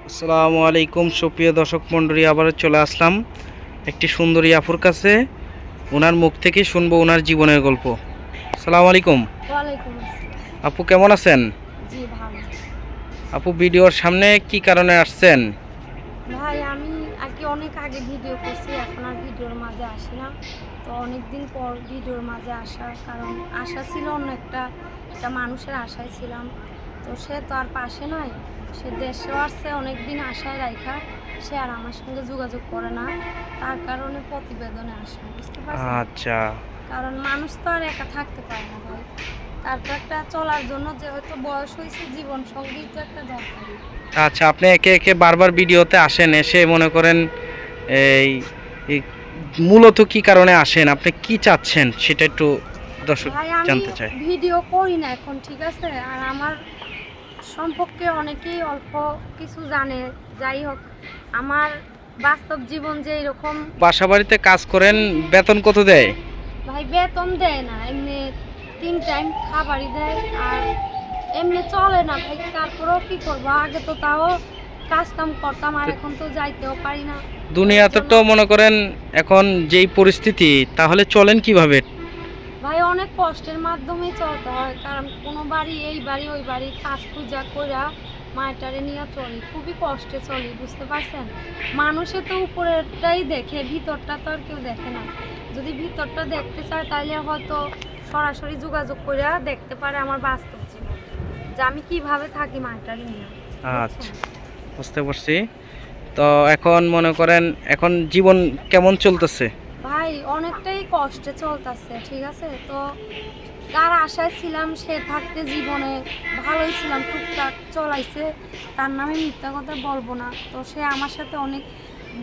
আসসালামু আলাইকুম সুপ্রিয় দর্শক মণ্ডলী, আবারও চলে আসলাম একটি সুন্দরী আপুর কাছে। ওনার মুখ থেকে শুনবো ওনার জীবনের গল্প। আসসালামু আলাইকুম। ওয়ালাইকুম আসসালাম। আপু কেমন আছেন? জি ভালো। আপু ভিডিওর সামনে কি কারণে আসছেন? ভাই আমি অনেক আগে ভিডিও করছি, এখন আর ভিডিওর মাঝে আসি না। তো অনেক দিন পর ভিডিওর মাঝে আসার কারণ আশা ছিল অন্য একটা মানুষের আশায় ছিলাম। তো সে তো আর পাশে নাই, সে দেশেও আসছে অনেক দিন আশায় রাখা, সে আর আমার সঙ্গে যোগাযোগ করে না। তার কারণে প্রতিবেদনে আসা, বুঝতে পারছেন? আচ্ছা কারণ মানুষ তো আর একা থাকতে পারে না ভাই। তারপর একটা চলার জন্য যে হয়তো বয়স হয়েছে, জীবন সঙ্গী তো একটা দরকার। আচ্ছা, আপনি একে একে বারবার ভিডিওতে আসেন, এসে মনে করেন এই এই মূলত কি কারণে আসেন, আপনি কি চাচ্ছেন সেটা একটু দর্শক ভাই আমি জানতে চাই। ভিডিও করি না এখন, ঠিক আছে? আর আমার সম্পর্কে অনেকেই অল্প কিছু জানে। যাই হোক, আমার বাস্তব জীবন যে এরকম। বাসা বাড়িতে কাজ করেন, বেতন কত দেয়? ভাই বেতন দেয় না, এমনি 3 টাইম খাবারই দেয়, আর এমনি চলে না ভাই। তারপরেও কি করবো, আগে তো তাও কাজ কাম করতাম, আর এখন তো যাইতেও পারি না। দুনিয়াতে তো মনে করেন এখন যেই পরিস্থিতি, তাহলে চলেন কিভাবে? ভাই অনেক কষ্টের মাধ্যমেই চলতে হয়, কারণ কোনো বাড়ি এই বাড়ি ওই বাড়ি কাজ পূজা কইরা মায়েরটারে নিয়ে চলি, খুবই কষ্টে চলি, বুঝতে পারছেন? মানুষে তো উপরেরটাই দেখে, ভিতরটা তো আর কেউ দেখে না। যদি ভিতরটা দেখতে চায় তাহলে হয়তো সরাসরি যোগাযোগ করে দেখতে পারে আমার বাস্তব জীবন, যে আমি কিভাবে থাকি মায়েরটারে নিয়ে। আচ্ছা, বুঝতে পারছি। তো এখন মনে করেন এখন জীবন কেমন চলতেছে? ভাই অনেকটাই কষ্টে চলতেছে, ঠিক আছে? তো তার আশায় ছিলাম, সে থাকতে জীবনে ভালোই ছিলাম, টুকটাক চলাইছে, তার নামে মিথ্যা কথা বলবো না। তো সে আমার সাথে অনেক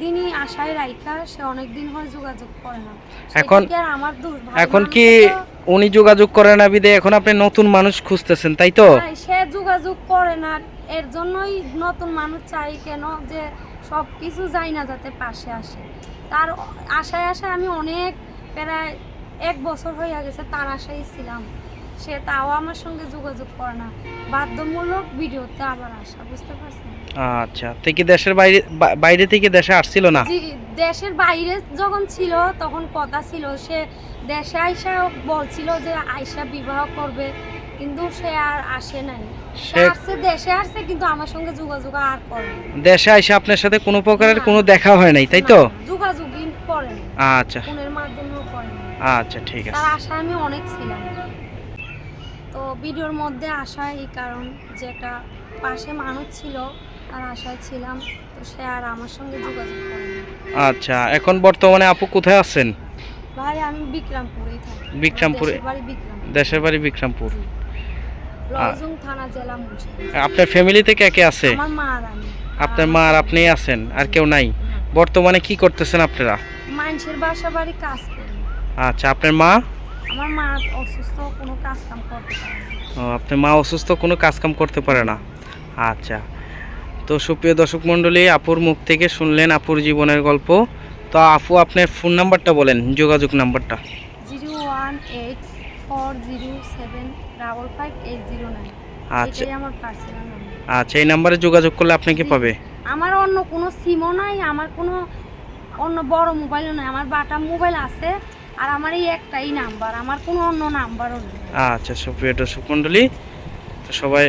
দিনই আশায় রাইখা সে অনেক দিন হয় যোগাযোগ করে না। এখন সেটা কি আর আমার দোষ? ভাই এখন কি মানুষে তো উনি যোগাযোগ করে না বিদে এখন আপনি নতুন মানুষ খুঁজতেছেন, তাই তো? ভাই সে যোগাযোগ করে না, এর জন্যই নতুন মানুষ চাই কেন, যে সব কিছু যাই না যাতে পাশে আসে। তার আশায় আশায় আমি অনেক প্রায় 1 বছর হয়ে গেছে তার আশায় ছিলাম, সে তাও আমার সঙ্গে যোগাযোগ করে না। বাধ্যমূলক ভিডিওতে আবার আসা, বুঝতে পারছেন? আচ্ছা, থেকে দেশের বাইরে বাইরে থেকে দেশে আসছিল না? জি, দেশের বাইরে যখন ছিল তখন কথা ছিল, সে দেশে আইসা বলছিল যে আইসা বিবাহ করবে, কিন্তু সে আর আসে নাই। সে আসছে, দেশে আসছে, কিন্তু আমার সঙ্গে যোগাযোগ আর করে না। দেশে আইসা আপনার সাথে কোনো প্রকারের না, কোনো দেখা হয় নাই, তাই তো? যোগাযোগই করে না, আচ্ছা ফোনের মাধ্যমেও করে না। আচ্ছা, ঠিক আছে। তার আশায় আমি অনেক ছিলাম। তো ভিডিওর মধ্যে আসা এই কারণ, যে একটা পাশে মানুষ ছিল, তার আশায় ছিলাম। তো সে আর আমার সঙ্গে যোগাযোগ করে না। আচ্ছা, এখন বর্তমানে আপু কোথায় আছেন? ভাই আমি বিক্রমপুরেই থাকি। বিক্রমপুরে? দেশের বাড়ি বিক্রমপুর। দেশের বাড়ি বিক্রমপুর। জি। লজং থানা, জেলা মুন্সিগঞ্জ। আপনার ফ্যামিলিতে কে কে আছে? আমার মা আর আমি। আপনার মা আর আপনি আছেন, আর কেউ নাই? বর্তমানে কি করতেছেন আপনারা? মানুষের বাসা বাড়ি কাজ করি। আচ্ছা, আপনার মা? আমার মা অসুস্থ, কোনো কাজ কাম করতে পারে না। ও, আপনার মা অসুস্থ, কোনো কাজ কাম করতে পারে না। আচ্ছা, তো সুপ্রিয় দর্শক মণ্ডলী, আপুর মুখ থেকে শুনলেন আপুর জীবনের গল্প। তো আপু আপনার ফোন নাম্বারটা বলেন, যোগাযোগ নাম্বারটা। 01847555809। আচ্ছা এটাই আমার পার্সোনাল নাম্বার। আচ্ছা, এই নাম্বারে যোগাযোগ করলে আপনি কি পাবে? আমার অন্য কোনো সিমও নাই, আমার কোনো অন্য বড় মোবাইলও নাই, আমার বাটা মোবাইল আছে, আর আমার এই একটাই নাম্বার, আমার কোনো অন্য নাম্বারও নেই। আচ্ছা, সুপ্রিয় দর্শক মণ্ডলী, তো সবাই